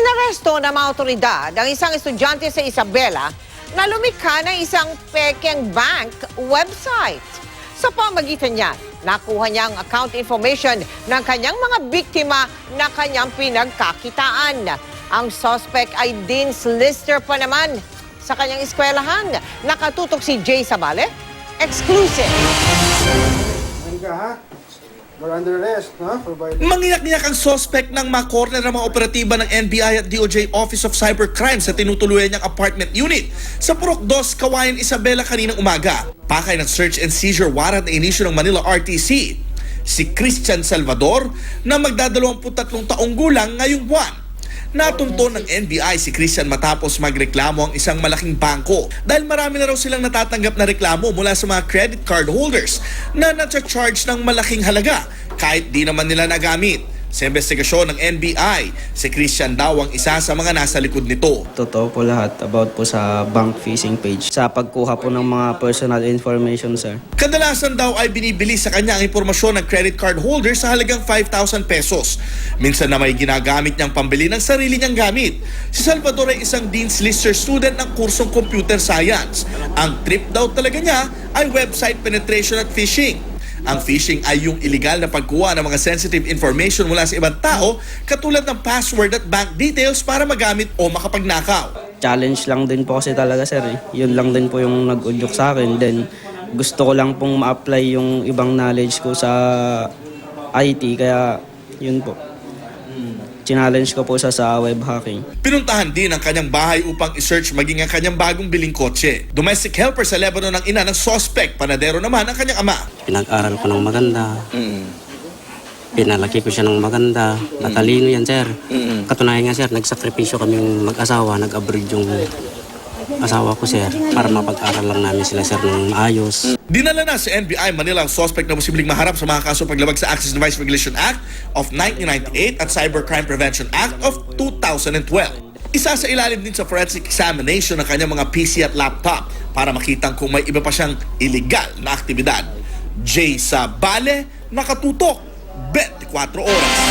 Inaresto ng mga otoridad ang isang estudyante sa Isabela na lumikha ng isang pekeng bank website. Sa pamagitan niyan, nakuha niya ang account information ng kanyang mga biktima na kanyang pinagkakitaan. Ang suspect ay Dean's Lister pa naman sa kanyang eskwelahan. Nakatutok si Jay Sabale. Exclusive. Ka, ha? You're under arrest, no? Mangiyak-ngiyak ang suspect ng makorner ng mga operatiba ng NBI at DOJ Office of Cybercrime sa tinutuluyan niyang apartment unit sa Purok 2, Kawayan, Isabela kaninang umaga. Pakay ng search and seizure warrant na inisyu ng Manila RTC. Si Christian Salvador na magdadalawamput-tatlong taong gulang ngayong buwan. Natunto ng NBI si Christian matapos magreklamo ang isang malaking bangko dahil marami na raw silang natatanggap na reklamo mula sa mga credit card holders na na-charge ng malaking halaga kahit di naman nila nagamit. Sa investigasyon ng NBI, si Christian daw ang isa sa mga nasa likod nito. Totoo po lahat about po sa bank phishing page. Sa pagkuha po ng mga personal information, sir. Kadalasan daw ay binibili sa kanya ang impormasyon ng credit card holder sa halagang 5,000 pesos. Minsan na may ginagamit niyang pambili ng sarili niyang gamit. Si Salvador ay isang Dean's Lister student ng kursong Computer Science. Ang trip daw talaga niya ay website penetration at phishing. Ang phishing ay yung illegal na pagkuha ng mga sensitive information mula sa ibang tao katulad ng password at bank details para magamit o makapagnakaw. Challenge lang din po kasi talaga, sir. Yun lang din po yung nag-udyok sa akin. Then, gusto ko lang pong ma-apply yung ibang knowledge ko sa IT. Kaya, yun po. Challenge ko po sa web hacking. Pinuntahan din ang kanyang bahay upang i-search maging ang kanyang bagong biling kotse. Domestic helper sa Lebanon ang ina ng suspect, panadero naman ang kanyang ama. Pinag-aral ko ng maganda. Pinalaki ko siya ng maganda. Matalino yan, sir. Katunayan nga, sir, nagsakripisyo kaming mag-asawa. Nag-abroad yung asawa ko, sir, para mapag-aral lang namin sila, sir, ng maayos. Dinala na sa NBI Manila ang suspect na posibleng maharap sa mga kaso paglabag sa Access Device Regulation Act of 1998 at Cybercrime Prevention Act of 2012. Isa sa ilalim din sa forensic examination ng kanyang mga PC at laptop para makitang kung may iba pa siyang illegal na aktibidad. Jay Sabale, nakatutok, 24 oras.